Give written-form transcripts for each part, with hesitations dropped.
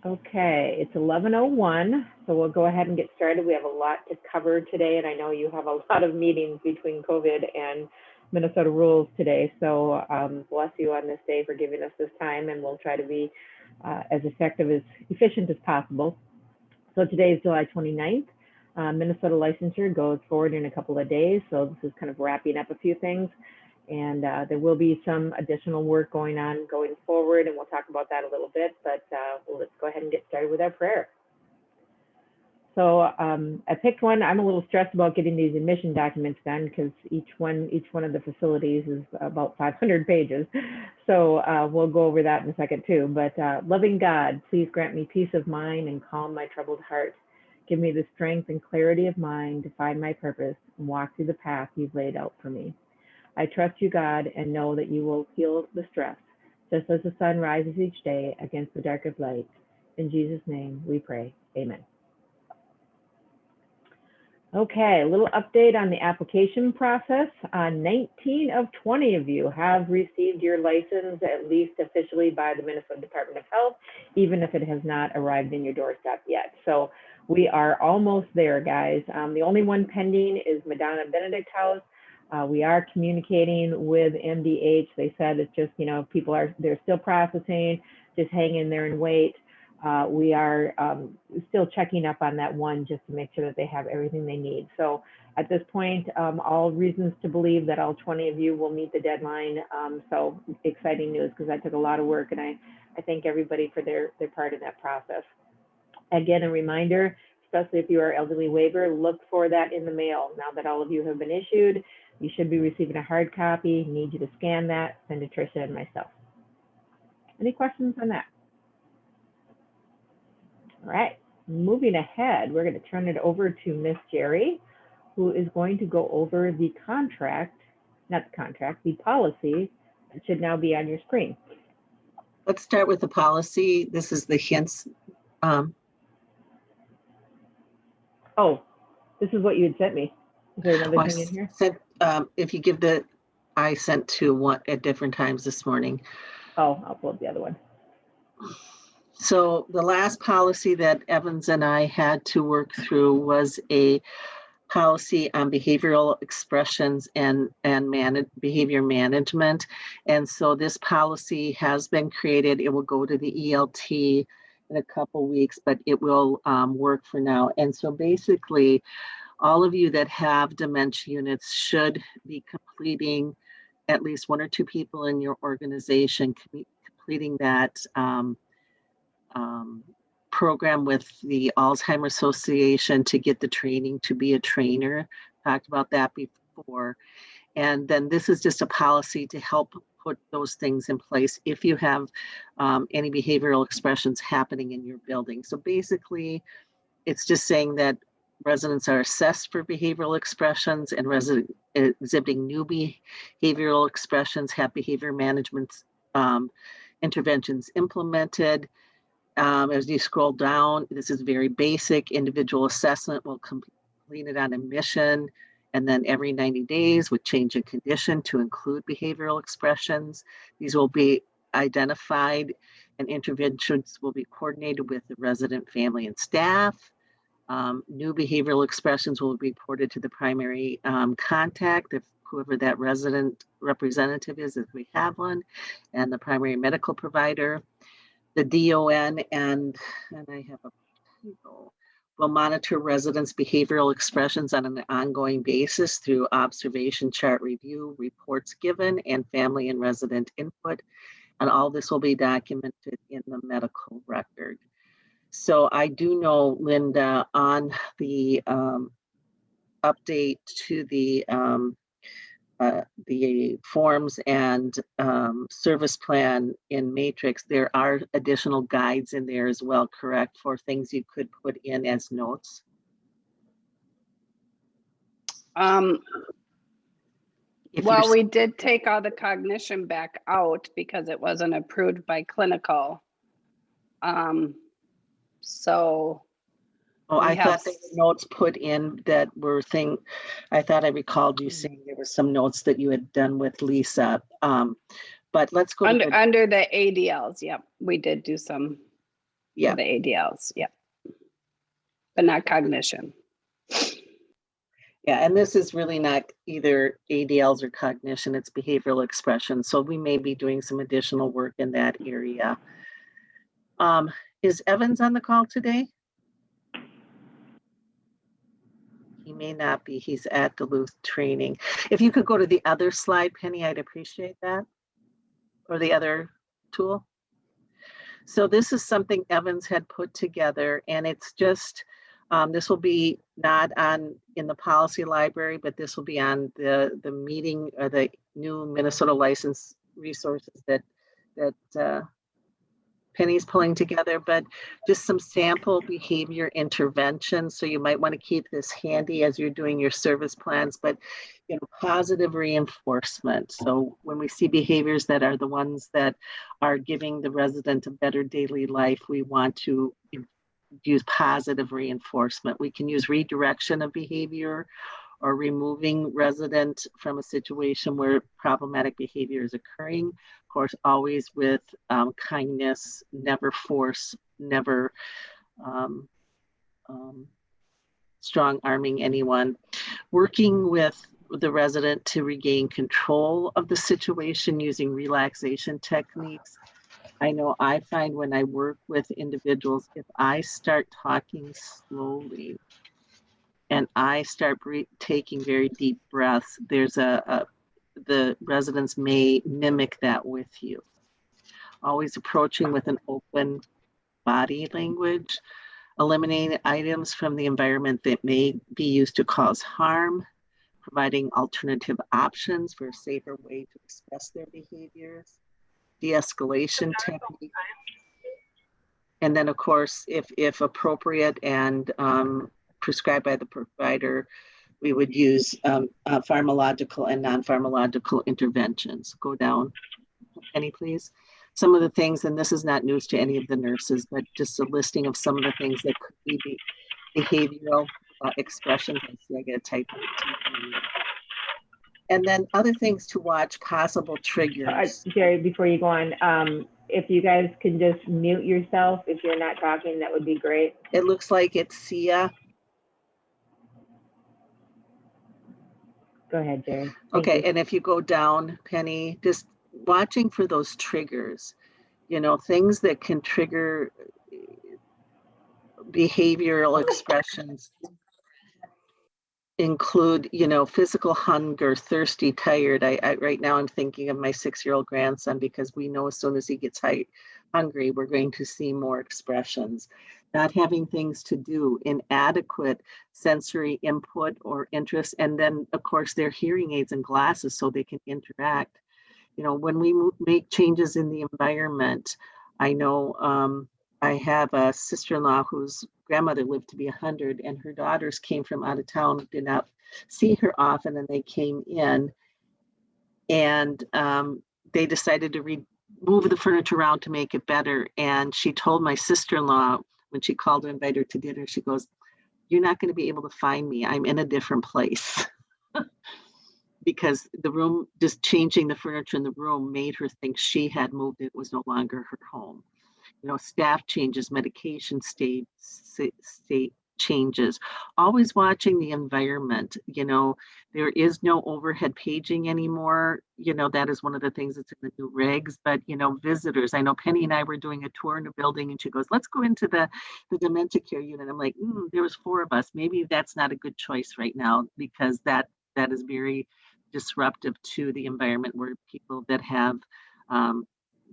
Okay, it's 11:01, so we'll go ahead and get started. We have a lot to cover today, and I know you have a lot of meetings between COVID and Minnesota rules today. So bless you on this day for giving us this time, and we'll try to be as effective, as efficient as possible. So today is July 29th. Minnesota licensure goes forward in a couple of days, so this is kind of wrapping up a few things. And there will be some additional work going on going forward, and we'll talk about that a little bit, but let's go ahead and get started with our prayer. So I picked one. I'm a little stressed about getting these admission documents done because each one of the facilities is about 500 pages. So we'll go over that in a second too. But loving God, please grant me peace of mind and calm my troubled heart. Give me the strength and clarity of mind to find my purpose and walk through the path you've laid out for me. I trust you, God, and know that you will heal the stress, just as the sun rises each day against the dark of light. In Jesus' name we pray. Amen. Okay, a little update on the application process. 19 of 20 of you have received your license, at least officially by the Minnesota Department of Health, even if it has not arrived in your doorstep yet. So we are almost there, guys. The only one pending is Madonna Benedict House. We are communicating with MDH. They said it's just, they're still processing, just hang in there and wait. We are still checking up on that one just to make sure that they have everything they need. So at this point, all reasons to believe that all 20 of you will meet the deadline. So exciting news, because that took a lot of work, and I thank everybody for their part in that process. Again, a reminder, especially if you are elderly waiver, look for that in the mail. Now that all of you have been issued, you should be receiving a hard copy. Need you to scan that, send to Tricia and myself. Any questions on that? All right, moving ahead, we're going to turn it over to Miss Jerry, who is going to go over the the policy that should now be on your screen. Let's start with the policy. This is the hints. Oh, this is what you had sent me. Is there another thing in here? If you give I sent two at different times this morning. Oh, I'll pull up the other one. So the last policy that Evans and I had to work through was a policy on behavioral expressions and behavior management. And so this policy has been created. It will go to the ELT in a couple weeks, but it will work for now. And so basically, all of you that have dementia units should be completing, at least one or two people in your organization completing that program with the Alzheimer's Association to get the training to be a trainer. Talked about that before. And then this is just a policy to help put those things in place if you have any behavioral expressions happening in your building. So basically, it's just saying that residents are assessed for behavioral expressions, and residents exhibiting new behavioral expressions have behavior management interventions implemented. As you scroll down, this is very basic. Individual assessment will complete it on admission, and then every 90 days with change in condition to include behavioral expressions. These will be identified, and interventions will be coordinated with the resident, family, and staff. New behavioral expressions will be reported to the primary contact, if whoever that resident representative is, if we have one, and the primary medical provider. The DON and I have a table, will monitor residents' behavioral expressions on an ongoing basis through observation chart review, reports given, and family and resident input. And all this will be documented in the medical record. So I do know, Linda, on the update to the forms and service plan in Matrix, there are additional guides in there as well, correct, for things you could put in as notes? Well, we did take all the cognition back out because it wasn't approved by clinical. So I thought there were notes put in that were I thought I recalled you saying there were some notes that you had done with Lisa. But let's go under the ADLs. Yep, we did do some Yeah. for the ADLs, yeah. But not cognition. Yeah, and this is really not either ADLs or cognition, it's behavioral expression. So we may be doing some additional work in that area. Is Evans on the call today? He may not be, he's at Duluth training. If you could go to the other slide, Penny, I'd appreciate that. Or the other tool. So this is something Evans had put together, and it's just, this will be not on in the policy library, but this will be on the meeting or the new Minnesota license resources that Penny's pulling together, but just some sample behavior interventions. So you might want to keep this handy as you're doing your service plans, but positive reinforcement. So when we see behaviors that are the ones that are giving the resident a better daily life, we want to use positive reinforcement. We can use redirection of behavior or removing resident from a situation where problematic behavior is occurring. Of course, always with kindness, never force, never strong arming anyone. Working with the resident to regain control of the situation using relaxation techniques. I know I find when I work with individuals, if I start talking slowly and I start taking very deep breaths, there's the residents may mimic that with you. Always approaching with an open body language, eliminating items from the environment that may be used to cause harm, providing alternative options for a safer way to express their behaviors, de-escalation techniques. And then of course, if appropriate and prescribed by the provider, we would use pharmacological and non-pharmacological interventions. Go down, Penny, please. Some of the things, and this is not news to any of the nurses, but just a listing of some of the things that could be behavioral expressions. I see I get a type. And then other things to watch, possible triggers. Jerry, before you go on, if you guys can just mute yourself if you're not talking, that would be great. It looks like it's Sia. Go ahead, Jerry. Okay, and if you go down, Penny, just watching for those triggers, things that can trigger behavioral expressions include, physical hunger, thirsty, tired. I right now I'm thinking of my 6-year-old grandson, because we know as soon as he gets hungry, we're going to see more expressions. Not having things to do, inadequate sensory input or interest, and then of course their hearing aids and glasses so they can interact. When we make changes in the environment, I know I have a sister-in-law whose grandmother lived to be 100, and her daughters came from out of town, did not see her often, and they came in, and they decided to move the furniture around to make it better. And she told my sister-in-law, when she called to invite her to dinner, she goes, "You're not going to be able to find me. I'm in a different place." Because the room, just changing the furniture in the room made her think she had moved. It was no longer her home. Staff changes, medication state changes, always watching the environment. There is no overhead paging anymore. That is one of the things that's in the new regs, but visitors, I know Penny and I were doing a tour in a building and she goes, "Let's go into the dementia care unit." I'm like, there was 4 of us. Maybe that's not a good choice right now, because that is very disruptive to the environment where people that have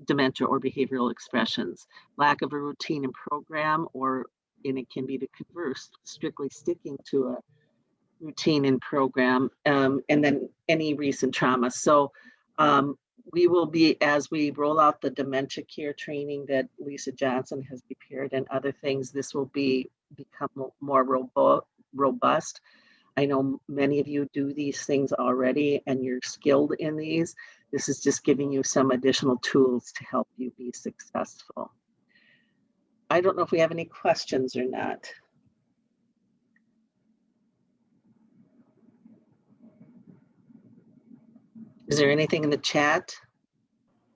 dementia or behavioral expressions. Lack of a routine and program, and it can be the converse, strictly sticking to a routine and program, and then any recent trauma. So we will be, as we roll out the dementia care training that Lisa Johnson has prepared and other things, this will become more robust. I know many of you do these things already and you're skilled in these. This is just giving you some additional tools to help you be successful. I don't know if we have any questions or not. Is there anything in the chat?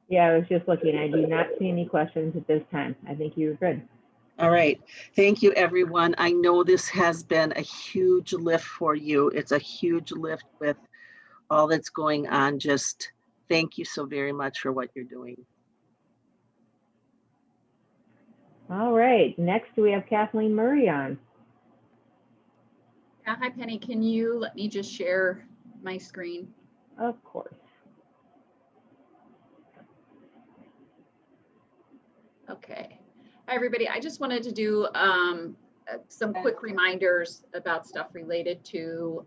Yeah, I was just looking. I do not see any questions at this time. I think you're good. All right. Thank you, everyone. I know this has been a huge lift for you. It's a huge lift with all that's going on. Just thank you so very much for what you're doing. All right, next we have Kathleen Murray on. Yeah, hi Penny, can you let me just share my screen? Of course. Okay. Hi everybody, I just wanted to do some quick reminders about stuff related to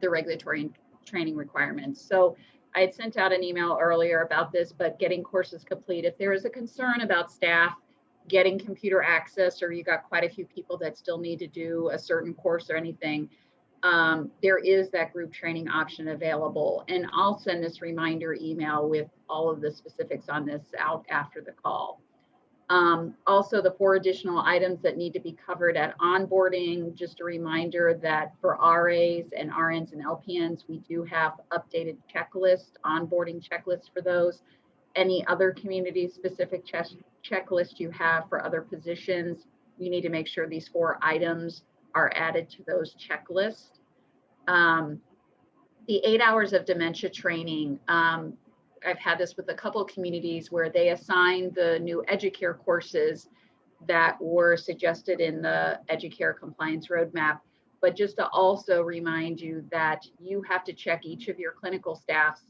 the regulatory and training requirements. So I had sent out an email earlier about this, but getting courses complete. If there is a concern about staff getting computer access, or you got quite a few people that still need to do a certain course or anything, there is that group training option available. And I'll send this reminder email with all of the specifics on this out after the call. Also, the 4 additional items that need to be covered at onboarding, just a reminder that for RAs and RNs and LPNs, we do have updated checklist, onboarding checklists for those. Any other community specific checklist you have for other positions, you need to make sure these 4 items are added to those checklists. The 8 hours of dementia training, I've had this with a couple of communities where they assigned the new Educare courses that were suggested in the Educare compliance roadmap. But just to also remind you that you have to check each of your clinical staff's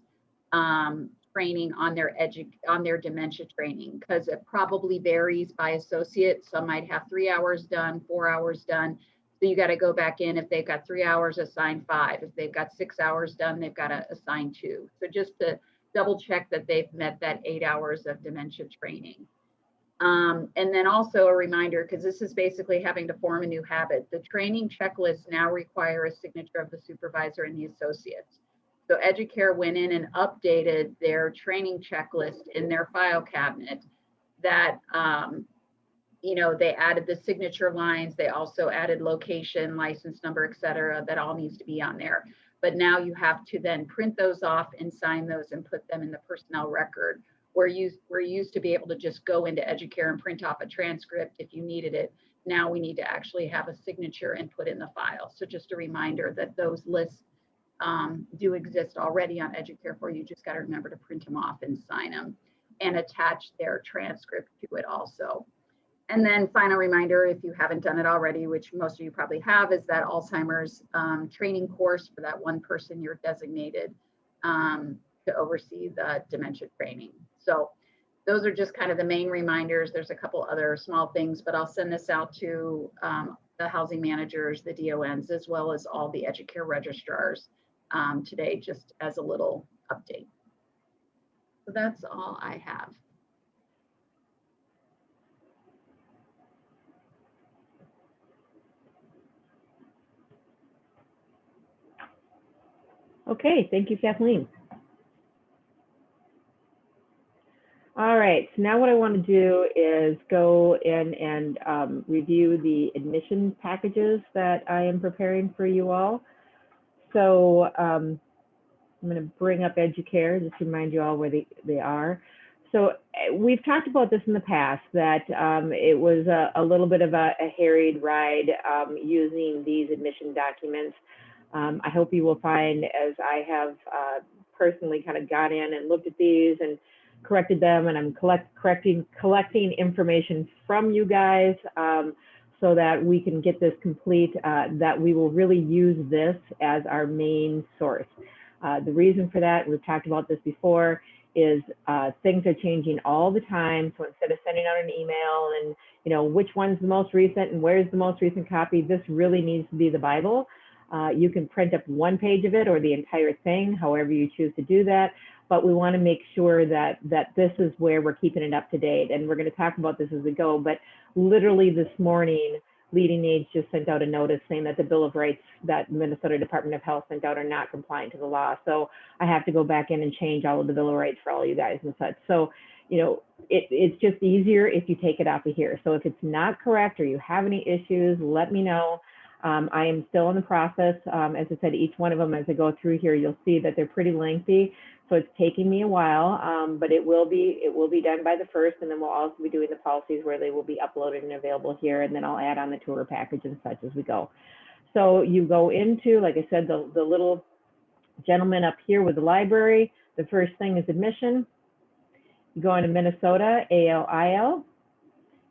training on their dementia training, because it probably varies by associate. Some might have 3 hours done, 4 hours done. So you got to go back in. If they've got 3 hours, assign 5. If they've got 6 hours done, they've got to assign 2. So just to double check that they've met that 8 hours of dementia training. And then also a reminder, because this is basically having to form a new habit, the training checklists now require a signature of the supervisor and the associates. So Educare went in and updated their training checklist in their file cabinet that, they added the signature lines. They also added location, license number, et cetera, that all needs to be on there. But now you have to then print those off and sign those and put them in the personnel record, where you used to be able to just go into Educare and print off a transcript if you needed it. Now we need to actually have a signature and put in the file. So just a reminder that those lists do exist already on Educare for you. Just got to remember to print them off and sign them and attach their transcript to it also. And then final reminder, if you haven't done it already, which most of you probably have, is that Alzheimer's training course for that one person you're designated to oversee the dementia training. So those are just kind of the main reminders. There's a couple other small things, but I'll send this out to the housing managers, the DONs, as well as all the Educare registrars today, just as a little update. So that's all I have. Okay, thank you, Kathleen. All right, so now what I want to do is go in and review the admission packages that I am preparing for you all. So I'm going to bring up Educare, just to remind you all where they are. So we've talked about this in the past, that it was a little bit of a harried ride using these admission documents. I hope you will find, as I have personally kind of got in and looked at these and corrected them, and I'm collecting information from you guys so that we can get this complete, that we will really use this as our main source. The reason for that, we've talked about this before, is things are changing all the time. So instead of sending out an email and which one's the most recent and where's the most recent copy, this really needs to be the Bible. You can print up one page of it or the entire thing, however you choose to do that. But we want to make sure that this is where we're keeping it up to date. And we're going to talk about this as we go. But literally this morning, Leading Age just sent out a notice saying that the Bill of Rights that Minnesota Department of Health sent out are not compliant to the law. So I have to go back in and change all of the Bill of Rights for all you guys and such. So, it's just easier if you take it off of here. So if it's not correct or you have any issues, let me know. I am still in the process. As I said, each one of them, as I go through here, you'll see that they're pretty lengthy. So it's taking me a while, but it will be done by the 1st, and then we'll also be doing the policies where they will be uploaded and available here, and then I'll add on the tour package and such as we go. So you go into, like I said, the little gentleman up here with the library. The first thing is admission. You go into Minnesota, ALIL.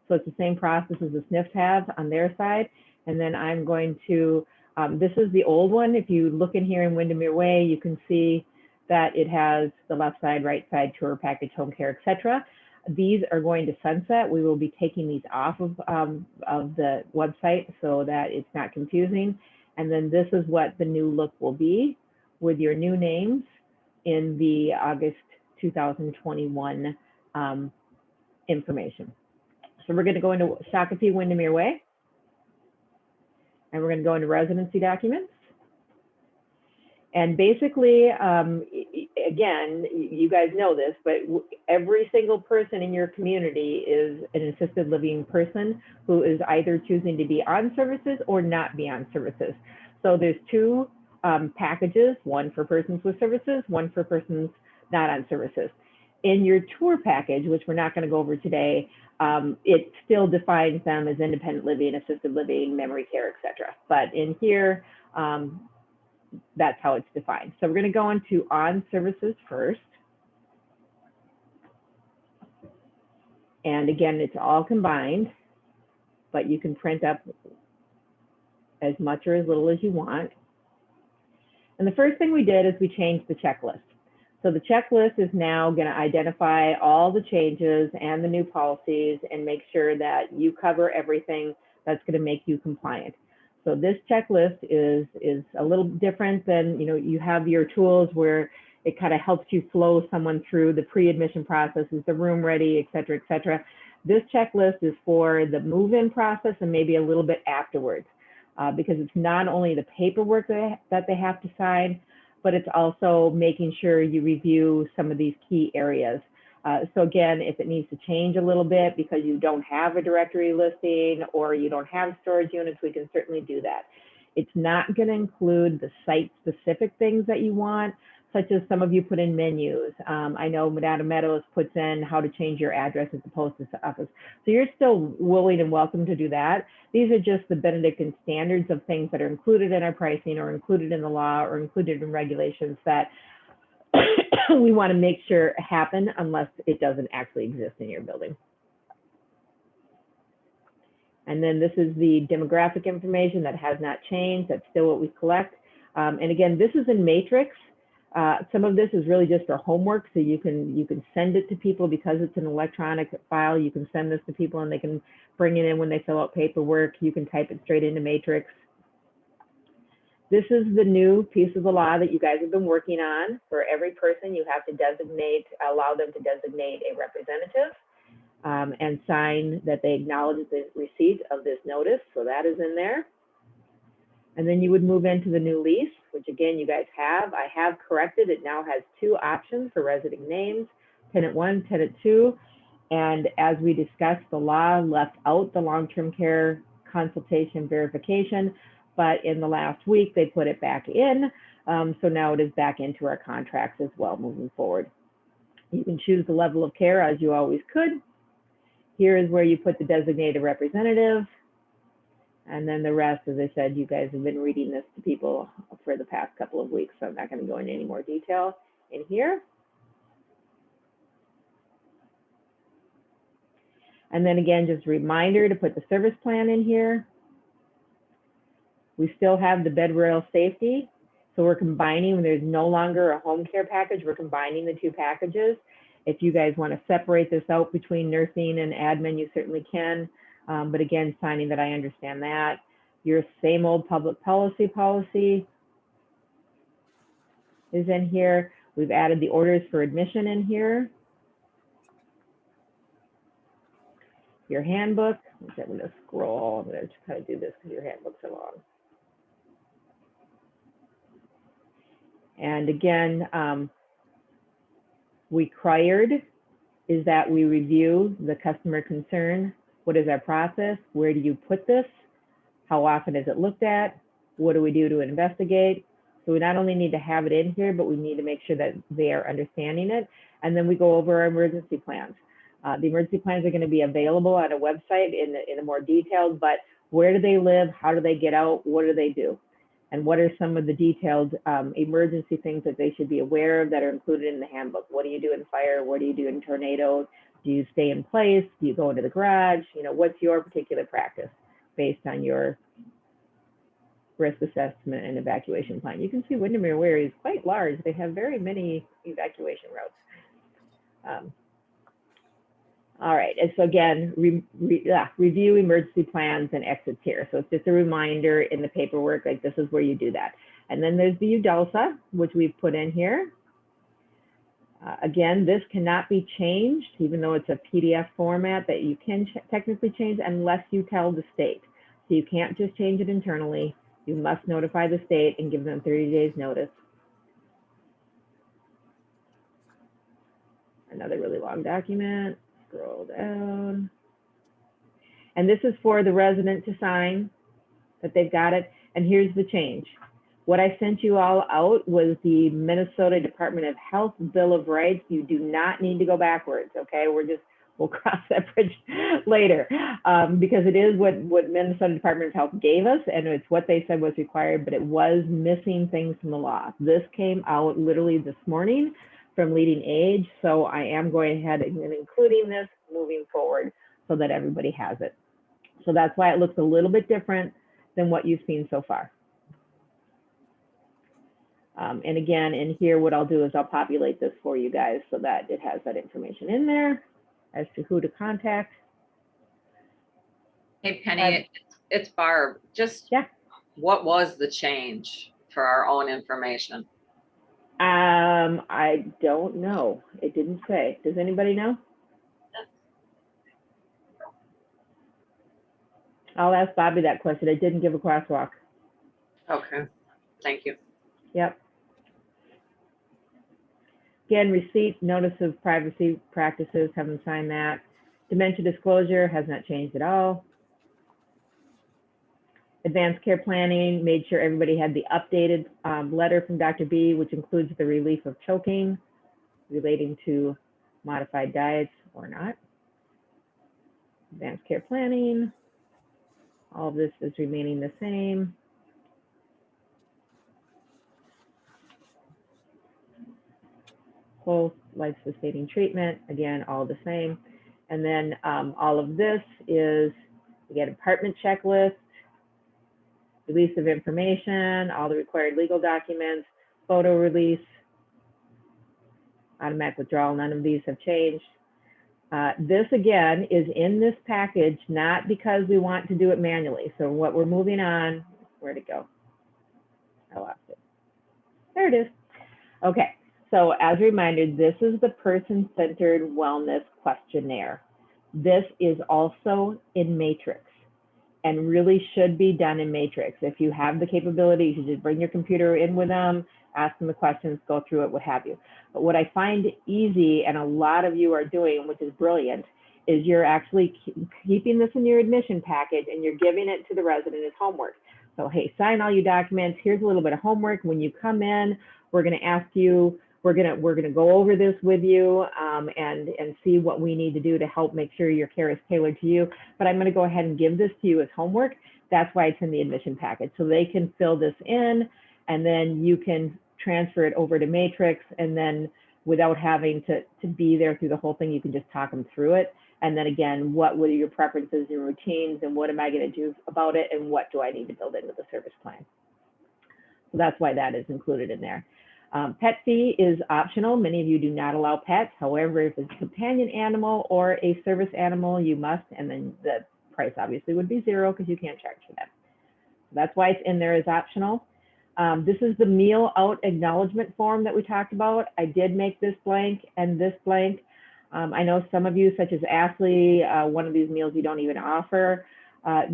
So it's the same process as the SNF have on their side. And then I'm going to, this is the old one. If you look in here in Windermere Way, you can see that it has the left side, right side, tour package, home care, etc. These are going to sunset. We will be taking these off of the website so that it's not confusing. And then this is what the new look will be with your new names in the August 2021 information. So we're going to go into Shakopee Windermere Way, and we're going to go into residency documents. And basically, again, you guys know this, but every single person in your community is an assisted living person who is either choosing to be on services or not be on services. So there's 2 packages, one for persons with services, one for persons not on services. In your tour package, which we're not going to go over today, it still defines them as independent living, assisted living, memory care, etc. But in here, that's how it's defined. So we're going to go into on services first. And again, it's all combined, but you can print up as much or as little as you want. And the first thing we did is we changed the checklist. So the checklist is now going to identify all the changes and the new policies and make sure that you cover everything that's going to make you compliant. So this checklist is a little different than, you have your tools where it kind of helps you flow someone through the pre-admission process. Is the room ready, et cetera, et cetera. This checklist is for the move-in process and maybe a little bit afterwards, because it's not only the paperwork that they have to sign, but it's also making sure you review some of these key areas. So again, if it needs to change a little bit because you don't have a directory listing or you don't have storage units, we can certainly do that. It's not going to include the site-specific things that you want, such as some of you put in menus. I know Madonna Meadows puts in how to change your address at the post office. So you're still willing and welcome to do that. These are just the Benedictine standards of things that are included in our pricing or included in the law or included in regulations that we want to make sure happen unless it doesn't actually exist in your building. And then this is the demographic information that has not changed. That's still what we collect. And again, this is in Matrix. Some of this is really just for homework, so you can send it to people because it's an electronic file. You can send this to people and they can bring it in when they fill out paperwork. You can type it straight into Matrix. This is the new piece of the law that you guys have been working on. For every person, you have to allow them to designate a representative and sign that they acknowledge the receipt of this notice. So that is in there. And then you would move into the new lease, which again, you guys have. I have corrected. It now has 2 options for resident names, tenant 1, tenant 2. And as we discussed, the law left out the long-term care consultation verification, but in the last week, they put it back in. So now it is back into our contracts as well moving forward. You can choose the level of care as you always could. Here is where you put the designated representative. And then the rest, as I said, you guys have been reading this to people for the past couple of weeks, so I'm not going to go into any more detail in here. And then again, just a reminder to put the service plan in here. We still have the bed rail safety. So we're combining, when there's no longer a home care package, we're combining the 2 packages. If you guys want to separate this out between nursing and admin, you certainly can. But again, signing that I understand that. Your same old public policy is in here. We've added the orders for admission in here. Your handbook, I'm going to scroll. I'm going to try to do this because your handbooks are long. And again, required is that we review the customer concern. What is our process? Where do you put this? How often is it looked at? What do we do to investigate? So we not only need to have it in here, but we need to make sure that they are understanding it. And then we go over our emergency plans. The emergency plans are going to be available on a website in a more detailed, but where do they live? How do they get out? What do they do? And what are some of the detailed emergency things that they should be aware of that are included in the handbook? What do you do in fire? What do you do in tornadoes? Do you stay in place? Do you go into the garage? You know, what's your particular practice based on your risk assessment and evacuation plan? You can see Windermere Ware is quite large. They have very many evacuation routes. All right, and so again, review emergency plans and exits here. So it's just a reminder in the paperwork, like this is where you do that. And then there's the UDELSA, which we've put in here. Again, this cannot be changed, even though it's a PDF format that you can technically change unless you tell the state. So you can't just change it internally. You must notify the state and give them 30 days notice. Another really long document. Scroll down. And this is for the resident to sign that they've got it. And here's the change. What I sent you all out was the Minnesota Department of Health Bill of Rights. You do not need to go backwards, okay? We'll cross that bridge later because it is what Minnesota Department of Health gave us, and it's what they said was required, but it was missing things from the law. This came out literally this morning from Leading Age, so I am going ahead and including this moving forward so that everybody has it. So that's why it looks a little bit different than what you've seen so far. And again, in here, what I'll do is I'll populate this for you guys so that it has that information in there as to who to contact. Hey, Penny, it's Barb. Just what was the change for our own information? I don't know. It didn't say. Does anybody know? I'll ask Bobby that question. I didn't give a crosswalk. Okay, thank you. Yep. Again, receipt, notice of privacy practices, haven't signed that. Dementia disclosure has not changed at all. Advanced care planning, made sure everybody had the updated letter from Dr. B, which includes the relief of choking relating to modified diets or not. Advanced care planning, all of this is remaining the same. Whole life sustaining treatment, again, all the same. And then all of this is, again, department checklist, release of information, all the required legal documents, photo release, automatic withdrawal, none of these have changed. This again is in this package, not because we want to do it manually. So what we're moving on, where'd it go? I lost it. There it is. Okay, so as a reminder, this is the person-centered wellness questionnaire. This is also in Matrix and really should be done in Matrix. If you have the capability, you should just bring your computer in with them, ask them the questions, go through it, what have you. But what I find easy, and a lot of you are doing, which is brilliant, is you're actually keeping this in your admission package and you're giving it to the resident as homework. So, hey, sign all your documents. Here's a little bit of homework. When you come in, we're gonna ask you, we're gonna go over this with you and see what we need to do to help make sure your care is tailored to you. But I'm gonna go ahead and give this to you as homework. That's why it's in the admission package. So they can fill this in and then you can transfer it over to Matrix, and then without having to be there through the whole thing, you can just talk them through it. And then again, what were your preferences and routines, and what am I going to do about it, and what do I need to build into the service plan? So that's why that is included in there. Pet fee is optional. Many of you do not allow pets. However, if it's a companion animal or a service animal, you must, and then the price obviously would be $0 because you can't charge for that. So that's why it's in there as optional. This is the meal out acknowledgement form that we talked about. I did make this blank and this blank. I know some of you, such as Ashley, one of these meals you don't even offer.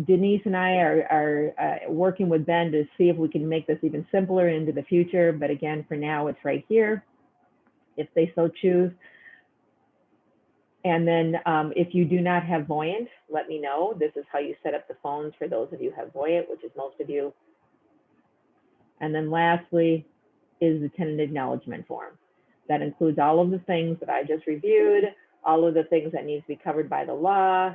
Denise and I are working with Ben to see if we can make this even simpler into the future. But again, for now, it's right here, if they so choose. And then if you do not have Voyant, let me know. This is how you set up the phones for those of you who have Voyant, which is most of you. And then lastly is the tenant acknowledgement form. That includes all of the things that I just reviewed, all of the things that need to be covered by the law.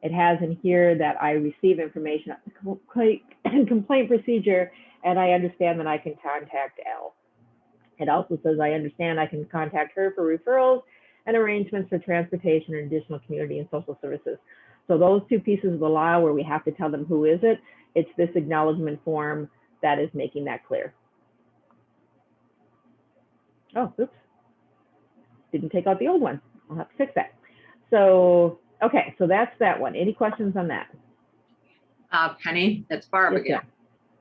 It has in here that I receive information on the complaint procedure, and I understand that I can contact Elle. It also says I understand I can contact her for referrals and arrangements for transportation and additional community and social services. So those two pieces of the law where we have to tell them who is it, it's this acknowledgement form that is making that clear. Oh, oops. Didn't take out the old one. I'll have to fix that. So, okay, so that's that one. Any questions on that? Penny, it's Barb again.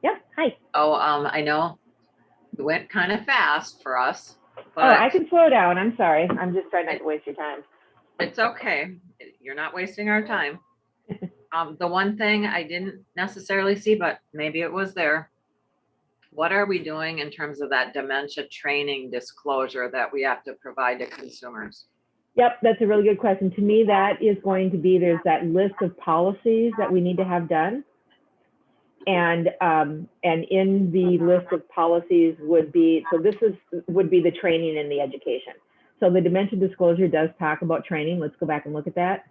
Yep, hi. Oh, I know it went kind of fast for us, but Oh, I can slow down. I'm sorry. I'm just trying not to waste your time. it's okay. You're not wasting our time. The one thing I didn't necessarily see, but maybe it was there. What are we doing in terms of that dementia training disclosure that we have to provide to consumers? Yep, that's a really good question. To me, that is going to be, there's that list of policies that we need to have done. And in the list of policies would be, so this would be the training and the education. So the dementia disclosure does talk about training. Let's go back and look at that.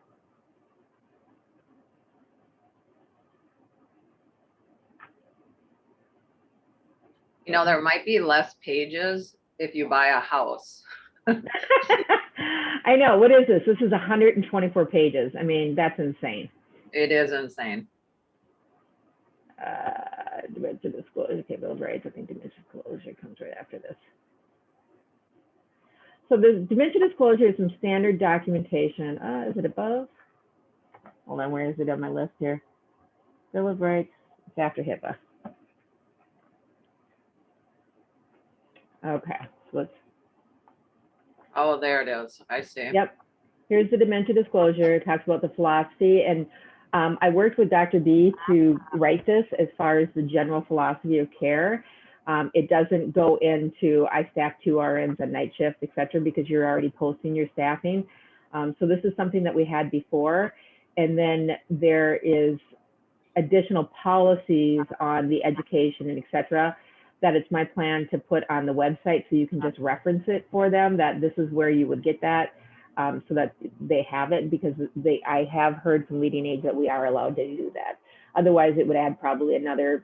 You know, there might be less pages if you buy a house. I know, what is this? This is 124 pages. I mean, that's insane. It is insane. Dementia disclosure, Bill of Rights. I think dementia disclosure comes right after this. So the dementia disclosure is some standard documentation. Is it above? Hold on, where is it on my list here? Bill of Rights, it's after HIPAA. Okay, so let's. Oh, there it is. I see. Yep. Here's the dementia disclosure. It talks about the philosophy. And I worked with Dr. B to write this as far as the general philosophy of care. It doesn't go into, I staff 2 RNs on night shift, et cetera, because you're already posting your staffing. So this is something that we had before. And then there is additional policies on the education and et cetera, that it's my plan to put on the website so you can just reference it for them, that this is where you would get that, so that they have it, because I have heard from leading aides that we are allowed to do that. Otherwise, it would add probably another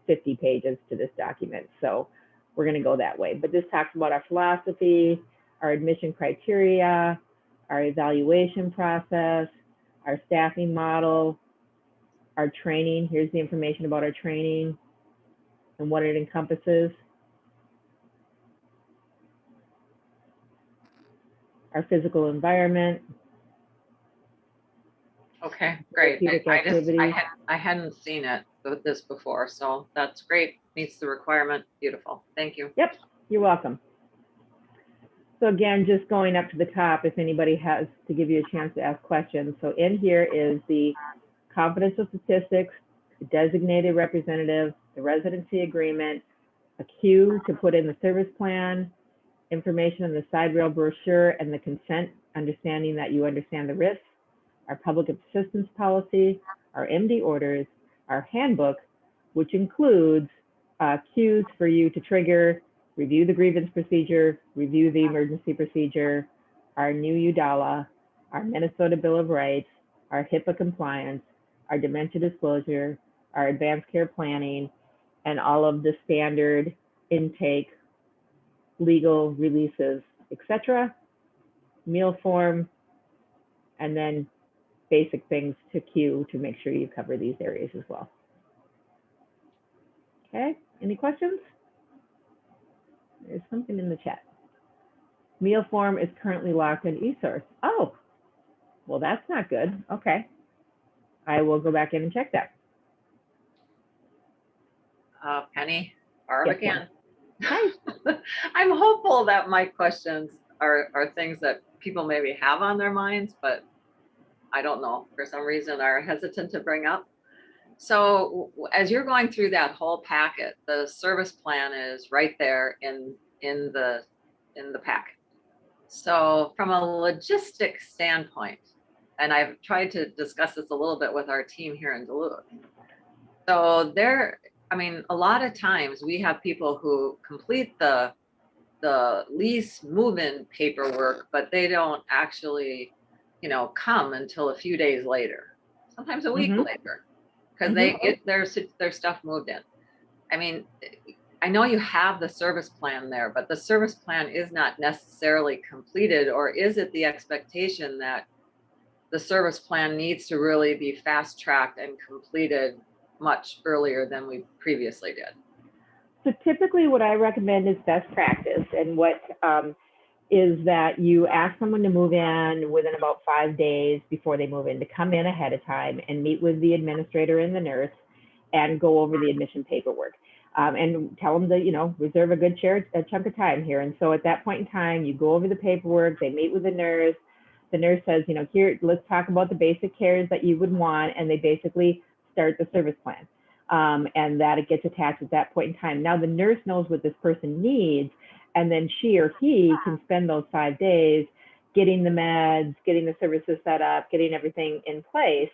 50 pages to this document. So we're going to go that way. But this talks about our philosophy, our admission criteria, our evaluation process, our staffing model, our training. Here's the information about our training and what it encompasses. Our physical environment. Okay, great. I hadn't seen it this before, so that's great. Meets the requirement. Beautiful. Thank you. Yep, you're welcome. So again, just going up to the top, if anybody has to give you a chance to ask questions. So in here is the confidential statistics, the designated representative, the residency agreement, a cue to put in the service plan, information in the side rail brochure, and the consent, understanding that you understand the risks, our public assistance policy, our MD orders, our handbook, which includes cues for you to trigger, review the grievance procedure, review the emergency procedure, our new UDALA, our Minnesota Bill of Rights, our HIPAA compliance, our dementia disclosure, our advanced care planning, and all of the standard intake, legal releases, etc., meal form, and then basic things to queue to make sure you cover these areas as well. Okay, any questions? There's something in the chat. Meal form is currently locked in eSource. Oh, well, that's not good. Okay, I will go back in and check that. Penny, Barb Yes, again. Hi. I'm hopeful that my questions are things that people maybe have on their minds, but I don't know, for some reason are hesitant to bring up. So as you're going through that whole packet, the service plan is right there in the packet. So from a logistics standpoint, and I've tried to discuss this a little bit with our team here in Duluth. So I mean, a lot of times we have people who complete the lease move-in paperwork, but they don't actually, come until a few days later, sometimes a week later, because they get their stuff moved in. I mean, I know you have the service plan there, but the service plan is not necessarily completed, or is it the expectation that the service plan needs to really be fast-tracked and completed much earlier than we previously did? So typically what I recommend is best practice, and what is that you ask someone to move in within about 5 days before they move in, to come in ahead of time and meet with the administrator and the nurse and go over the admission paperwork. And tell them to, reserve a good chunk of time here. And so at that point in time, you go over the paperwork, they meet with the nurse says, here, let's talk about the basic cares that you would want. And they basically start the service plan. And that it gets attached at that point in time. Now the nurse knows what this person needs, and then she or he can spend those 5 days getting the meds, getting the services set up, getting everything in place.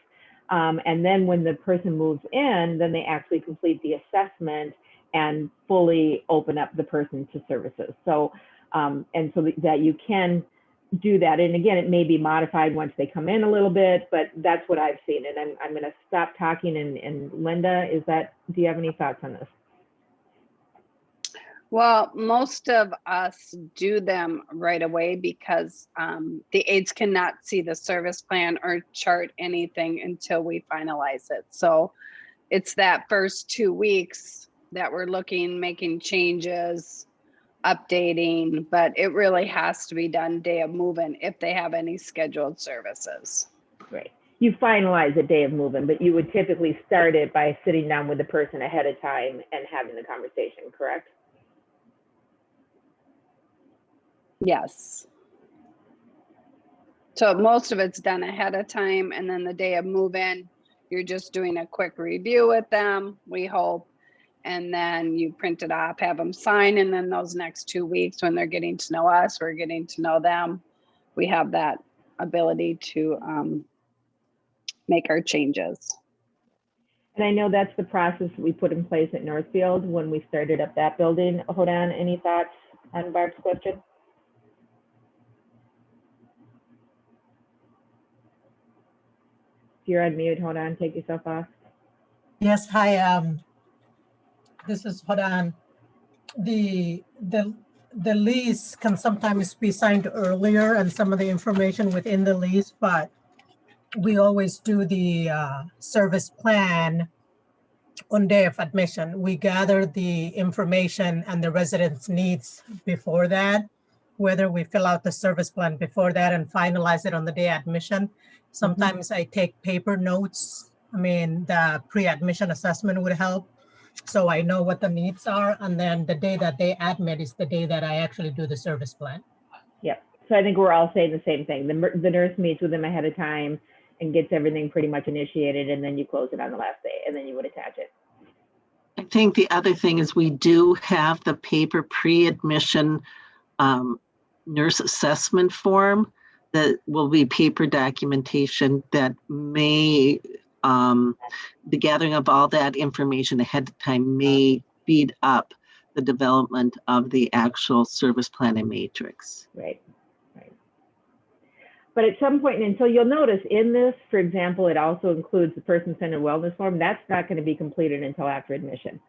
And then when the person moves in, then they actually complete the assessment and fully open up the person to services. So, and so that you can do that. And again, it may be modified once they come in a little bit, but that's what I've seen. And I'm going to stop talking. And Linda, do you have any thoughts on this? Well, most of us do them right away because the aides cannot see the service plan or chart anything until we finalize it. So it's that first 2 weeks that we're making changes, updating, but it really has to be done day of move-in if they have any scheduled services. Right. You finalize the day of move-in, but you would typically start it by sitting down with the person ahead of time and having the conversation, correct? Yes. So most of it's done ahead of time, and then the day of move-in, you're just doing a quick review with them, we hope, and then you print it off, have them sign, and then those next 2 weeks when they're getting to know us, we're getting to know them, we have that ability to make our changes. And I know that's the process we put in place at Northfield when we started up that building. Hodan, any thoughts on Barb's question? If you're on mute, Hodan, take yourself off. Yes, hi. This is Hodan. The lease can sometimes be signed earlier and some of the information within the lease, but we always do the service plan on day of admission. We gather the information and the residents' needs before that, whether we fill out the service plan before that and finalize it on the day of admission. Sometimes I take paper notes. I mean, the pre-admission assessment would help. So I know what the needs are. And then the day that they admit is the day that I actually do the service plan. Yep. So I think we're all saying the same thing. The nurse meets with them ahead of time and gets everything pretty much initiated, and then you close it on the last day, and then you would attach it. I think the other thing is we do have the paper pre-admission nurse assessment form that will be paper documentation that may, the gathering of all that information ahead of time may speed up the development of the actual service plan and matrix. Right. But at some point, and so you'll notice in this, for example, it also includes the person-centered wellness form. That's not going to be completed until after admission.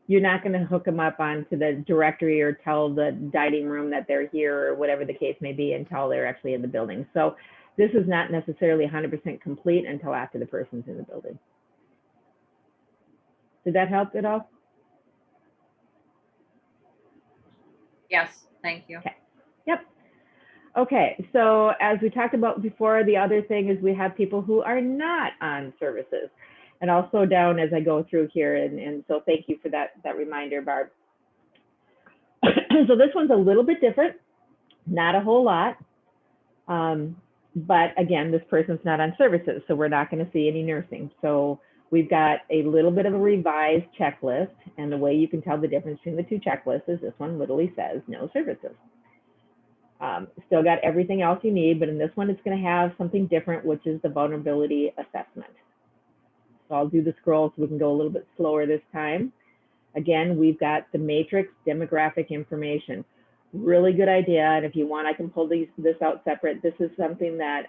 You're not going to hook them up onto the directory or tell the dining room that they're here or whatever the case may be until they're actually in the building. So this is not necessarily 100% complete until after the person's in the building. Did that help at all? Yes, thank you. Okay. Yep. Okay, so as we talked about before, the other thing is we have people who are not on services. And I'll slow down as I go through here. And so thank you for that reminder, Barb. So this one's a little bit different, not a whole lot. But again, this person's not on services, so we're not going to see any nursing. So we've got a little bit of a revised checklist. And the way you can tell the difference between the two checklists is this one literally says no services. Still got everything else you need, but in this one, it's going to have something different, which is the vulnerability assessment. So I'll do the scroll so we can go a little bit slower this time. Again, we've got the matrix demographic information. Really good idea. And if you want, I can pull this out separate. This is something that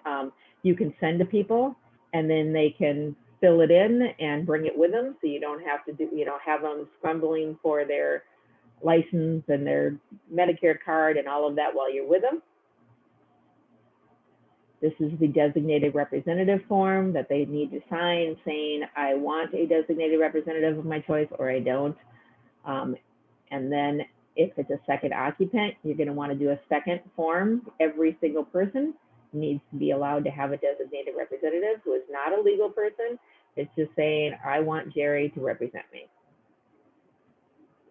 you can send to people, and then they can fill it in and bring it with them. So you don't have to do, have them scrambling for their license and their Medicare card and all of that while you're with them. This is the designated representative form that they need to sign saying, I want a designated representative of my choice or I don't. And then if it's a second occupant, you're going to want to do a second form. Every single person needs to be allowed to have a designated representative who is not a legal person. It's just saying, I want Jerry to represent me.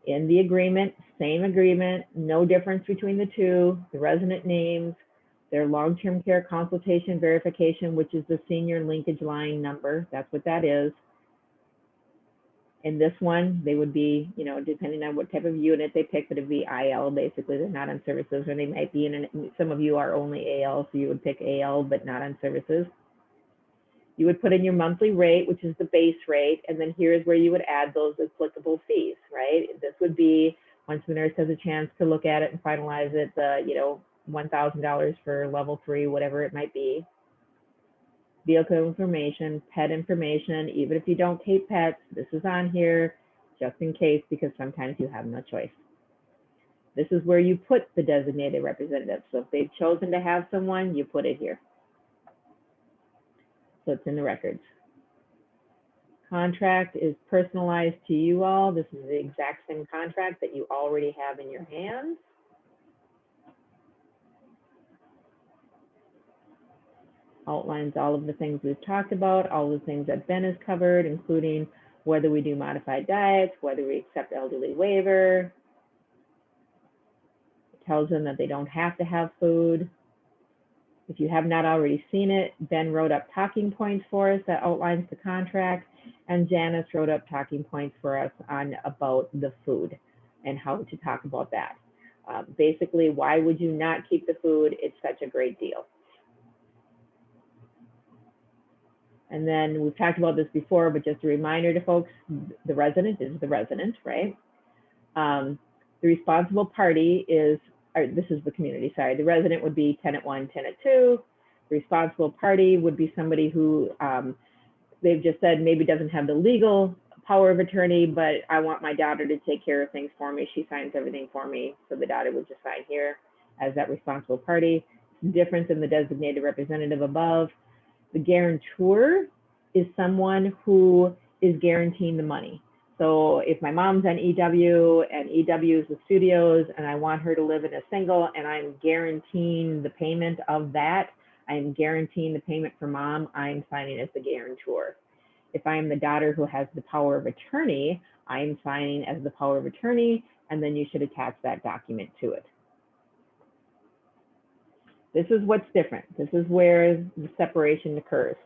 In the agreement, same agreement, no difference between the two, the resident names, their long-term care consultation verification, which is the senior linkage line number. That's what that is. In this one, they would be, depending on what type of unit they pick, but it'd be IL, basically. They're not on services, or they might be some of you are only AL, so you would pick AL, but not on services. You would put in your monthly rate, which is the base rate, and then here's where you would add those applicable fees, right? This would be, once the nurse has a chance to look at it and finalize it, $1,000 for level 3, whatever it might be. Vehicle information, pet information, even if you don't take pets, this is on here just in case, because sometimes you have no choice. This is where you put the designated representative. So if they've chosen to have someone, you put it here. So it's in the records. Contract is personalized to you all. This is the exact same contract that you already have in your hands. Outlines all of the things we've talked about, all the things that Ben has covered, including whether we do modified diets, whether we accept elderly waiver. It tells them that they don't have to have food. If you have not already seen it, Ben wrote up talking points for us that outlines the contract, and Janice wrote up talking points for us on about the food and how to talk about that. Basically, why would you not keep the food? It's such a great deal. And then we've talked about this before, but just a reminder to folks, the resident is the resident, right? The responsible party is, this is the community, sorry. The resident would be tenant 1, tenant 2. The responsible party would be somebody who they've just said maybe doesn't have the legal power of attorney, but I want my daughter to take care of things for me. She signs everything for me. So the daughter would just sign here as that responsible party. Difference in the designated representative above. The guarantor is someone who is guaranteeing the money. So if my mom's on EW and EW is the studios and I want her to live in a single and I'm guaranteeing the payment of that, I'm guaranteeing the payment for mom, I'm signing as the guarantor. If I'm the daughter who has the power of attorney, I'm signing as the power of attorney, and then you should attach that document to it. This is what's different. This is where the separation occurs.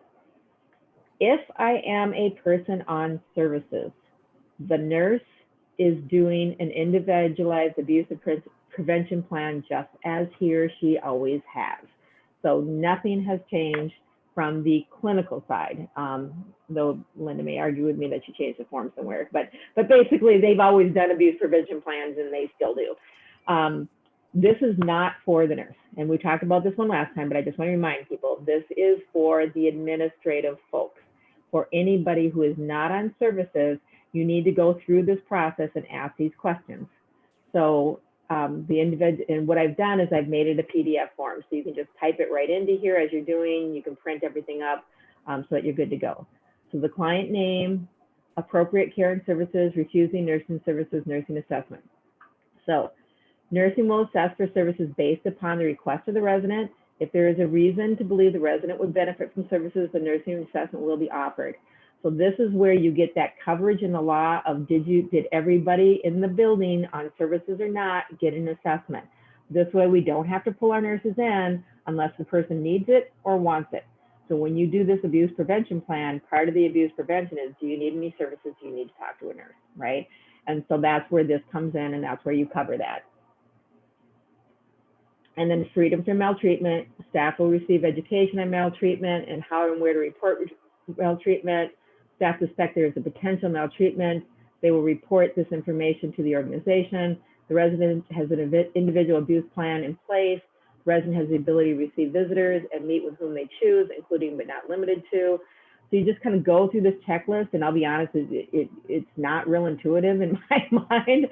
If I am a person on services, the nurse is doing an individualized abuse prevention plan just as he or she always has. So nothing has changed from the clinical side, though Linda may argue with me that she changed the form somewhere, but basically they've always done abuse prevention plans and they still do. This is not for the nurse. And we talked about this one last time, but I just want to remind people, this is for the administrative folks. For anybody who is not on services, you need to go through this process and ask these questions. So the individual, and what I've done is I've made it a PDF form. So you can just type it right into here as you're doing. You can print everything up so that you're good to go. So the client name, appropriate care and services, refusing nursing services, nursing assessment. So nursing will assess for services based upon the request of the resident. If there is a reason to believe the resident would benefit from services, the nursing assessment will be offered. So this is where you get that coverage in the law of did everybody in the building on services or not get an assessment. This way we don't have to pull our nurses in unless the person needs it or wants it. So when you do this abuse prevention plan, part of the abuse prevention is, do you need any services? Do you need to talk to a nurse, right? And so that's where this comes in, and that's where you cover that. And then freedom from maltreatment. Staff will receive education on maltreatment and how and where to report maltreatment. Staff suspect there is a potential maltreatment. They will report this information to the organization. The resident has an individual abuse plan in place. The resident has the ability to receive visitors and meet with whom they choose, including but not limited to. So you just kind of go through this checklist, and I'll be honest, it's not real intuitive in my mind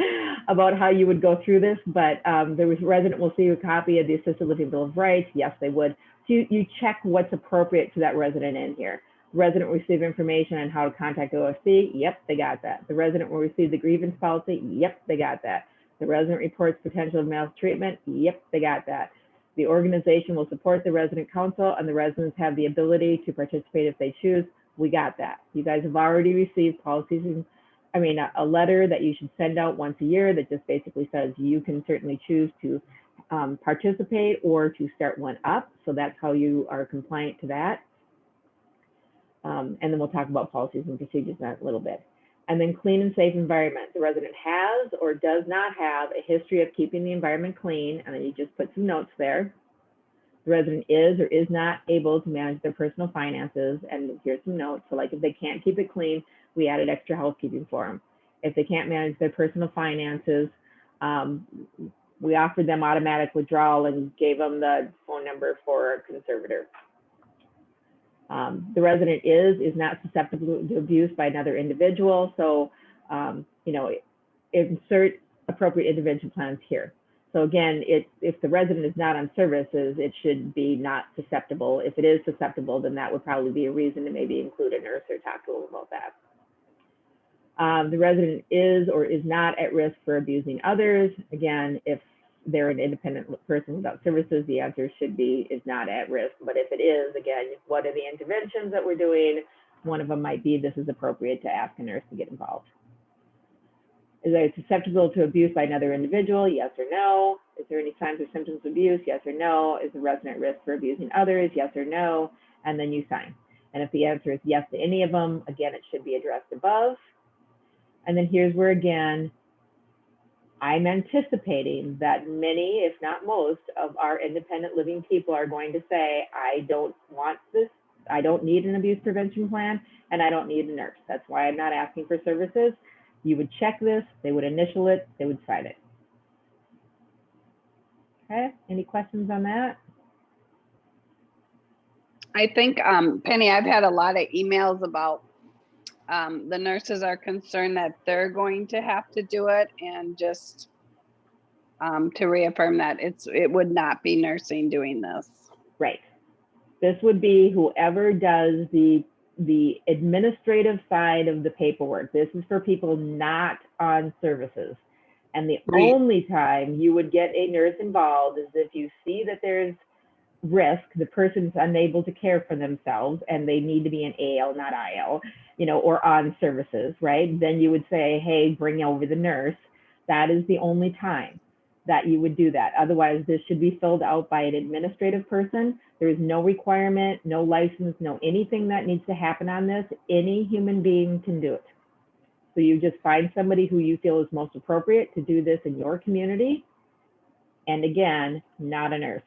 about how you would go through this, but the resident will see a copy of the Assisted Living Bill of Rights. Yes, they would. So you check what's appropriate to that resident in here. The resident will receive information on how to contact OSC. Yep, they got that. The resident will receive the grievance policy. Yep, they got that. The resident reports potential maltreatment. Yep, they got that. The organization will support the resident council, and the residents have the ability to participate if they choose. We got that. You guys have already received policies, and a letter that you should send out once a year that just basically says you can certainly choose to participate or to start one up. So that's how you are compliant to that. And then we'll talk about policies and procedures in that a little bit. And then clean and safe environment. The resident has or does not have a history of keeping the environment clean, and then you just put some notes there. The resident is or is not able to manage their personal finances, and here's some notes. So like if they can't keep it clean, we added extra housekeeping for them. If they can't manage their personal finances, we offered them automatic withdrawal and gave them the phone number for a conservator. The resident is not susceptible to abuse by another individual. So, insert appropriate intervention plans here. So again, if the resident is not on services, it should be not susceptible. If it is susceptible, then that would probably be a reason to maybe include a nurse or talk to them about that. The resident is or is not at risk for abusing others. Again, if they're an independent person without services, the answer should be is not at risk. But if it is, again, what are the interventions that we're doing? One of them might be this is appropriate to ask a nurse to get involved. Is it susceptible to abuse by another individual? Yes or no. Is there any signs or symptoms of abuse? Yes or no. Is the resident at risk for abusing others? Yes or no. And then you sign. And if the answer is yes to any of them, again, it should be addressed above. And then here's where, again, I'm anticipating that many, if not most, of our independent living people are going to say, I don't want this, I don't need an abuse prevention plan, and I don't need a nurse. That's why I'm not asking for services. You would check this, they would initial it, they would sign it. Okay, any questions on that? I think, Penny, I've had a lot of emails about the nurses are concerned that they're going to have to do it, and just to reaffirm that it would not be nursing doing this. Right. This would be whoever does the administrative side of the paperwork. This is for people not on services. And the only time you would get a nurse involved is if you see that there's risk, the person's unable to care for themselves and they need to be in AL, not IL, or on services, right? Then you would say, hey, bring over the nurse. That is the only time that you would do that. Otherwise, this should be filled out by an administrative person. There is no requirement, no license, no anything that needs to happen on this. Any human being can do it. So you just find somebody who you feel is most appropriate to do this in your community. And again, not a nurse.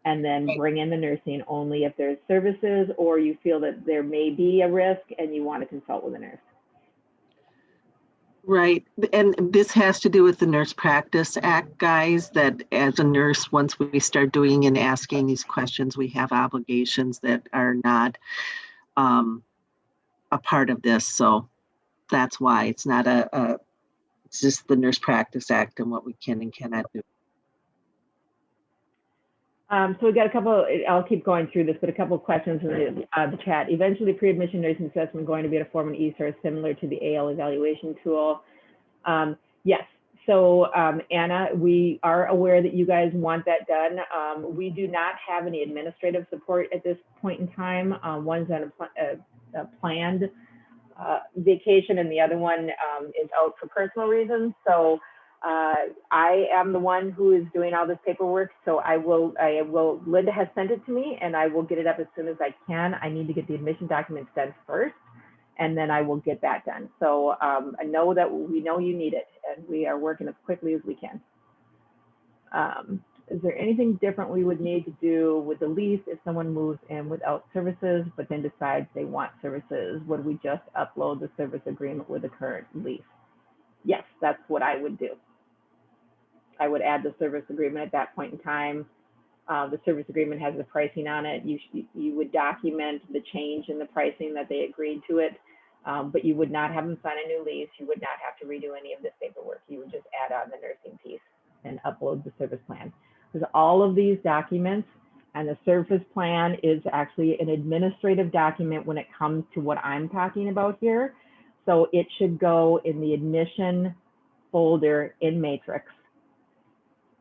And then bring in the nursing only if there's services or you feel that there may be a risk and you want to consult with a nurse. Right. And this has to do with the Nurse Practice Act, guys, that as a nurse, once we start doing and asking these questions, we have obligations that are not a part of this. So that's why it's not it's just the Nurse Practice Act and what we can and cannot do. So we got a couple, I'll keep going through this, but a couple of questions in the chat. Eventually, pre-admission nursing assessment going to be in a form of eSource similar to the AL evaluation tool. Yes, so Anna, we are aware that you guys want that done. We do not have any administrative support at this point in time. One's on a planned vacation and the other one is out for personal reasons. So I am the one who is doing all this paperwork. So I will, Linda has sent it to me and I will get it up as soon as I can. I need to get the admission documents done first and then I will get that done. So I know that we know you need it and we are working as quickly as we can. Is there anything different we would need to do with the lease if someone moves in without services, but then decides they want services? Would we just upload the service agreement with the current lease? Yes, that's what I would do. I would add the service agreement at that point in time. The service agreement has the pricing on it. You would document the change in the pricing that they agreed to it, but you would not have them sign a new lease. You would not have to redo any of this paperwork. You would just add on the nursing piece and upload the service plan. Because all of these documents, and the service plan is actually an administrative document when it comes to what I'm talking about here. So it should go in the admission folder in Matrix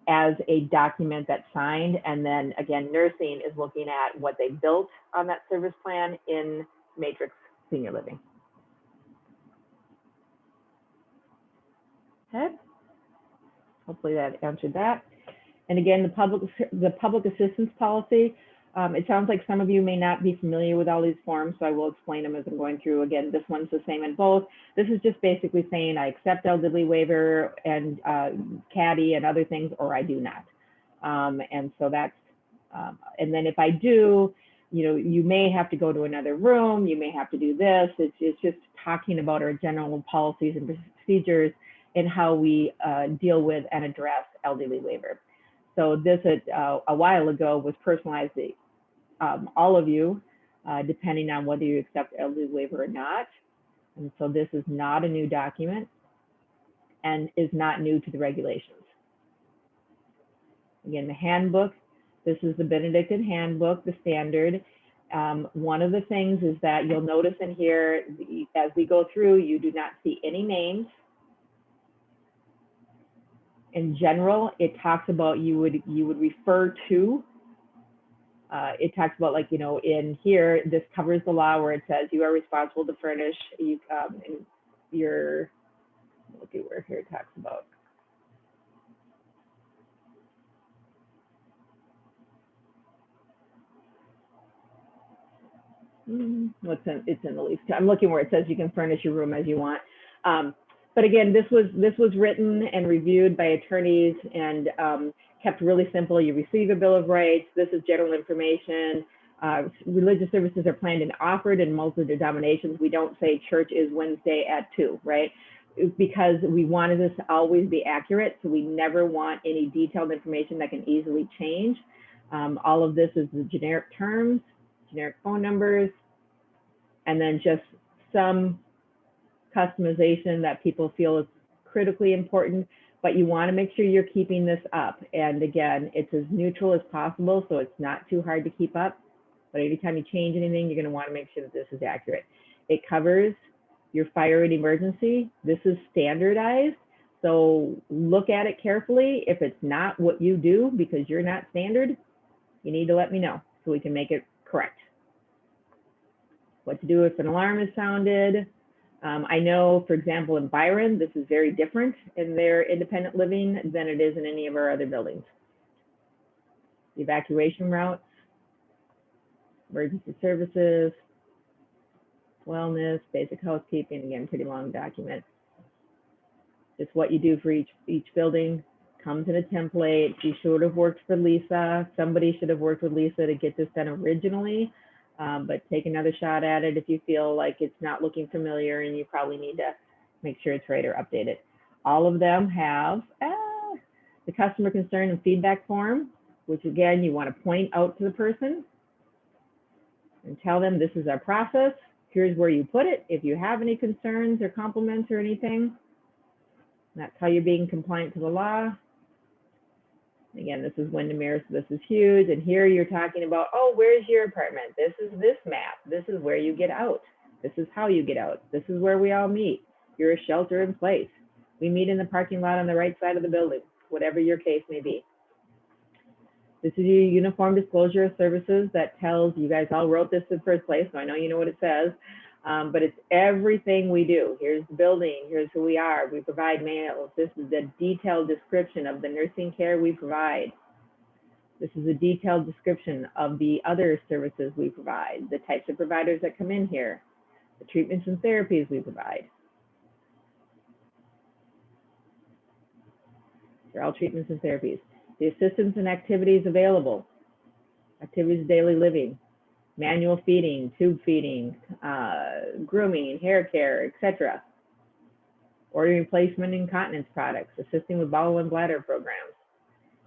as a document that's signed. And then again, nursing is looking at what they built on that service plan in Matrix Senior Living. Okay. Hopefully that answered that. And again, the public assistance policy, it sounds like some of you may not be familiar with all these forms, so I will explain them as I'm going through. Again, this one's the same in both. This is just basically saying I accept elderly waiver and CADI and other things, or I do not. And so that's, and then if I do, you may have to go to another room, you may have to do this. It's just talking about our general policies and procedures and how we deal with and address elderly waiver. So this a while ago was personalized to all of you, depending on whether you accept elderly waiver or not. And so this is not a new document and is not new to the regulations. Again, the handbook, this is the Benedictine handbook, the standard. One of the things is that you'll notice in here, as we go through, you do not see any names. In general, it talks about you would refer to. It talks about, like, in here, this covers the law where it says you are responsible to furnish. Look at where here it talks about. It's in the lease. I'm looking where it says you can furnish your room as you want. But again, this was written and reviewed by attorneys and kept really simple. You receive a Bill of Rights. This is general information. Religious services are planned and offered in multiple denominations. We don't say church is Wednesday at 2, right? Because we wanted this to always be accurate. So we never want any detailed information that can easily change. All of this is the generic terms, generic phone numbers, and then just some customization that people feel is critically important, but you want to make sure you're keeping this up. And again, it's as neutral as possible, so it's not too hard to keep up. But every time you change anything, you're going to want to make sure that this is accurate. It covers your fire and emergency. This is standardized, so look at it carefully. If it's not what you do because you're not standard, you need to let me know so we can make it correct. What to do if an alarm is sounded. I know, for example, in Byron, this is very different in their independent living than it is in any of our other buildings. Evacuation routes, emergency services, wellness, basic housekeeping, again, pretty long document. It's what you do for each building, comes in a template. You should have worked for Lisa. Somebody should have worked with Lisa to get this done originally. But take another shot at it if you feel like it's not looking familiar and you probably need to make sure it's right or update it. All of them have the customer concern and feedback form, which again, you want to point out to the person and tell them this is our process. Here's where you put it. If you have any concerns or compliments or anything, that's how you're being compliant to the law. Again, this is Windermere, so this is huge. And here you're talking about, oh, where's your apartment? This is this map. This is where you get out. This is how you get out. This is where we all meet. You're a shelter in place. We meet in the parking lot on the right side of the building, whatever your case may be. This is your uniform disclosure of services that tells, you guys all wrote this in the first place, so I know you know what it says. But it's everything we do. Here's the building, here's who we are. We provide meals. This is the detailed description of the nursing care we provide. This is a detailed description of the other services we provide, the types of providers that come in here, the treatments and therapies we provide. They're all treatments and therapies. The assistance and activities available. Activities of daily living, manual feeding, tube feeding, grooming, hair care, etc. Ordering placement incontinence products, assisting with bowel and bladder programs.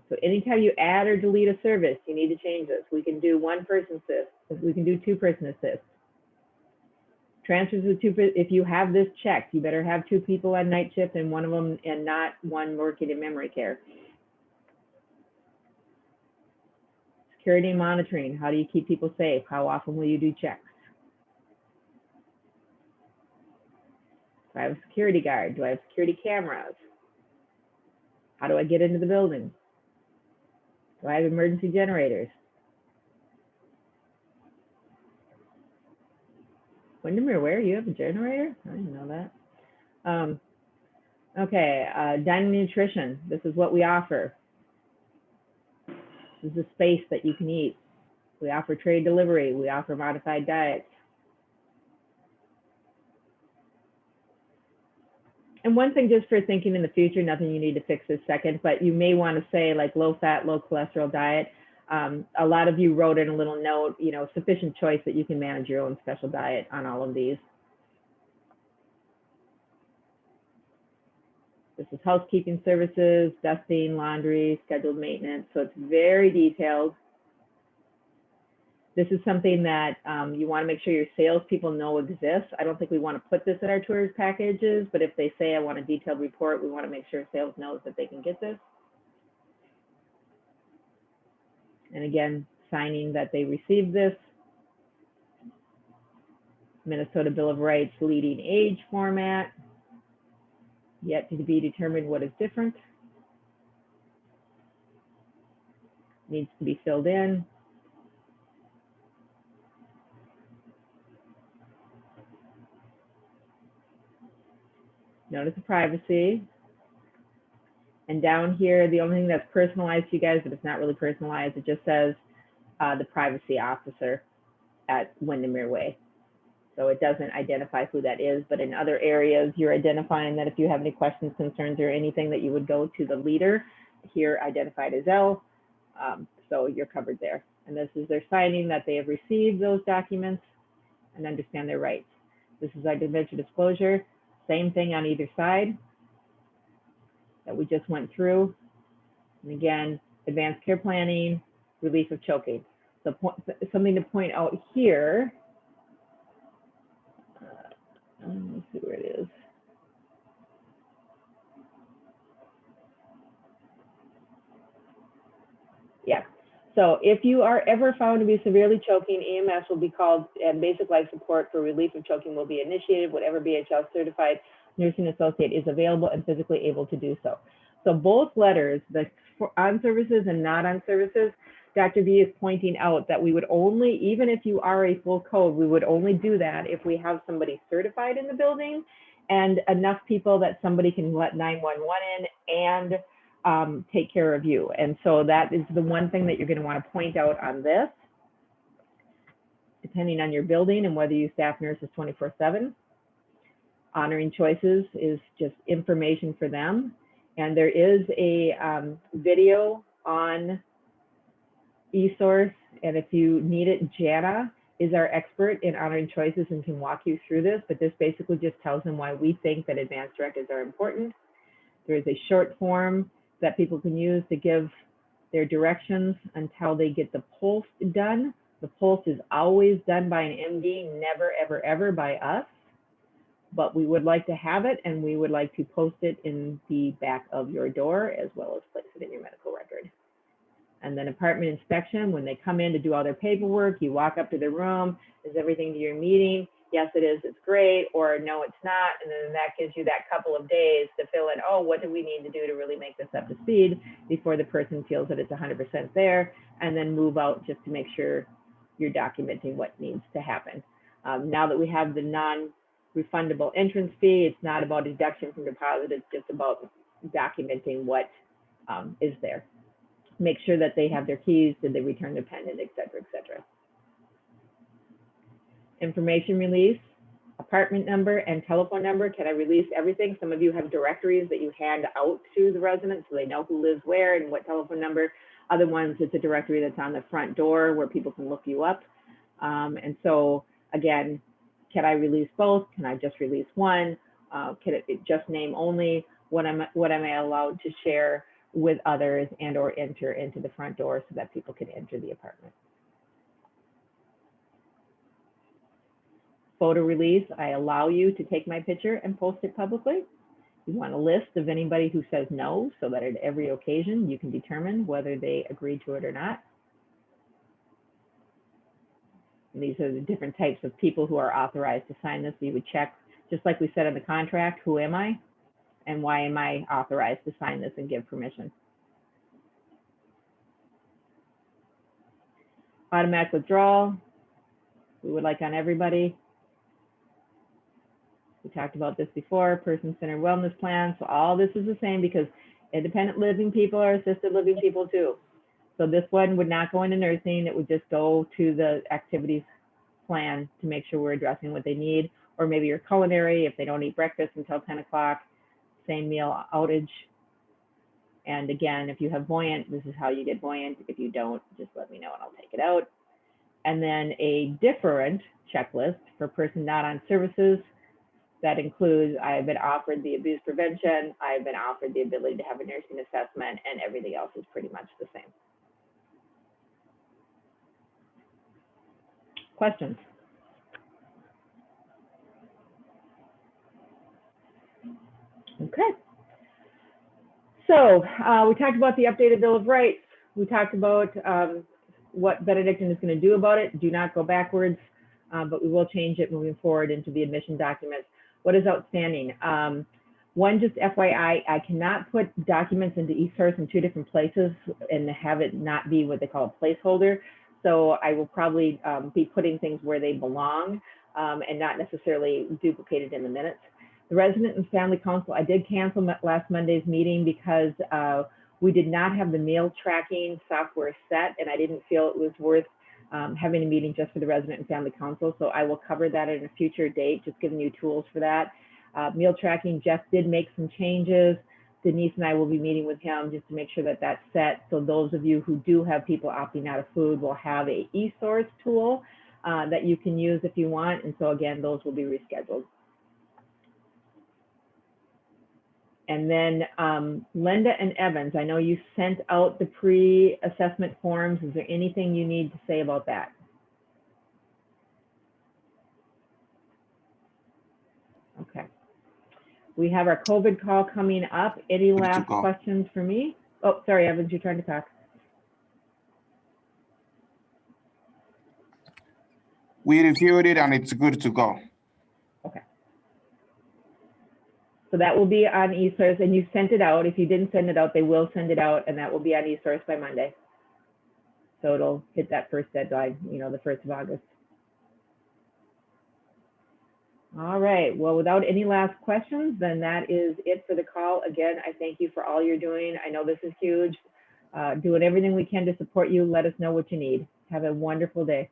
So anytime you add or delete a service, you need to change this. We can do one-person assist, we can do two-person assist. Transfers with if you have this checked, you better have 2 people on night shift and one of them, and not one working in memory care. Security and monitoring, how do you keep people safe? How often will you do checks? Do I have a security guard? Do I have security cameras? How do I get into the building? Do I have emergency generators? Windermere, where you have a generator? I didn't know that. Okay, dining nutrition. This is what we offer. This is a space that you can eat. We offer trade delivery. We offer modified diets. And one thing just for thinking in the future, nothing you need to fix this second, but you may want to say like low fat, low cholesterol diet. A lot of you wrote in a little note, you know, sufficient choice that you can manage your own special diet on all of these. This is housekeeping services, dusting, laundry, scheduled maintenance. So it's very detailed. This is something that you want to make sure your salespeople know exists. I don't think we want to put this in our tours packages, but if they say I want a detailed report, we want to make sure sales knows that they can get this. And again, signing that they received this. Minnesota Bill of Rights leading age format. Yet to be determined what is different. Needs to be filled in. Notice of privacy. And down here, the only thing that's personalized to you guys, but it's not really personalized, it just says the privacy officer at Windermere Way. So it doesn't identify who that is, but in other areas, you're identifying that if you have any questions, concerns, or anything that you would go to the leader, here identified as L, so you're covered there. And this is their signing that they have received those documents and understand their rights. This is our dementia disclosure, same thing on either side that we just went through. And again, advanced care planning, relief of choking. So something to point out here, let me see where it is. Yeah, so if you are ever found to be severely choking, EMS will be called and basic life support for relief of choking will be initiated, whatever BHL certified nursing associate is available and physically able to do so. So both letters, the on services and not on services, Dr. B is pointing out that we would only, even if you are a full code, we would only do that if we have somebody certified in the building and enough people that somebody can let 911 in and take care of you. And so that is the one thing that you're going to want to point out on this, depending on your building and whether you staff nurses 24/7. Honoring choices is just information for them. And there is a video on eSource, and if you need it, Jana is our expert in honoring choices and can walk you through this, but this basically just tells them why we think that advanced directives are important. There is a short form that people can use to give their directions until they get the pulse done. The pulse is always done by an MD, never, ever, ever by us, but we would like to have it and we would like to post it in the back of your door as well as place it in your medical record. And then apartment inspection, when they come in to do all their paperwork, you walk up to their room, is everything to your meeting? Yes, it is, it's great, or no, it's not. And then that gives you that couple of days to fill in, oh, what do we need to do to really make this up to speed before the person feels that it's 100% there, and then move out just to make sure you're documenting what needs to happen. Now that we have the non-refundable entrance fee, it's not about deduction from deposit, it's just about documenting what is there. Make sure that they have their keys, did they return their pendant, et cetera, et cetera. Information release, apartment number and telephone number. Can I release everything? Some of you have directories that you hand out to the residents so they know who lives where and what telephone number. Other ones, it's a directory that's on the front door where people can look you up. And so again, can I release both? Can I just release one? Can it just name only? What am I allowed to share with others and or enter into the front door so that people can enter the apartment? Photo release, I allow you to take my picture and post it publicly. You want a list of anybody who says no, so that at every occasion you can determine whether they agree to it or not. And these are the different types of people who are authorized to sign this. You would check, just like we said in the contract, who am I and why am I authorized to sign this and give permission? Automatic withdrawal, we would like on everybody. We talked about this before, person-centered wellness plan. So all this is the same because independent living people are assisted living people too. So this one would not go into nursing. It would just go to the activities plan to make sure we're addressing what they need. Or maybe your culinary, if they don't eat breakfast until 10 o'clock, same meal outage. And again, if you have Voyant, this is how you get Voyant. If you don't, just let me know and I'll take it out. And then a different checklist for person not on services. That includes, I've been offered the abuse prevention, I've been offered the ability to have a nursing assessment, and everything else is pretty much the same. Questions? Okay. So we talked about the updated Bill of Rights. We talked about what Benedictine is going to do about it. Do not go backwards, but we will change it moving forward into the admission documents. What is outstanding? One, just FYI, I cannot put documents into eSource in two different places and have it not be what they call a placeholder. So I will probably be putting things where they belong and not necessarily duplicated in the minutes. The Resident and Family Council, I did cancel last Monday's meeting because we did not have the meal tracking software set, and I didn't feel it was worth having a meeting just for the Resident and Family Council. So I will cover that at a future date, just giving you tools for that. Meal tracking, Jeff did make some changes. Denise and I will be meeting with him just to make sure that that's set. So those of you who do have people opting out of food will have a eSource tool that you can use if you want. And so again, those will be rescheduled. And then Linda and Evans, I know you sent out the pre-assessment forms. Is there anything you need to say about that? Okay. We have our COVID call coming up. Any last questions for me? Oh, sorry, Evans, you're trying to talk. We reviewed it and it's good to go. Okay. So that will be on eSource, and you sent it out. If you didn't send it out, they will send it out, and that will be on eSource by Monday. So it'll hit that first deadline, you know, the 1st of August. All right, well, without any last questions, then that is it for the call. Again, I thank you for all you're doing. I know this is huge. Doing everything we can to support you. Let us know what you need. Have a wonderful day.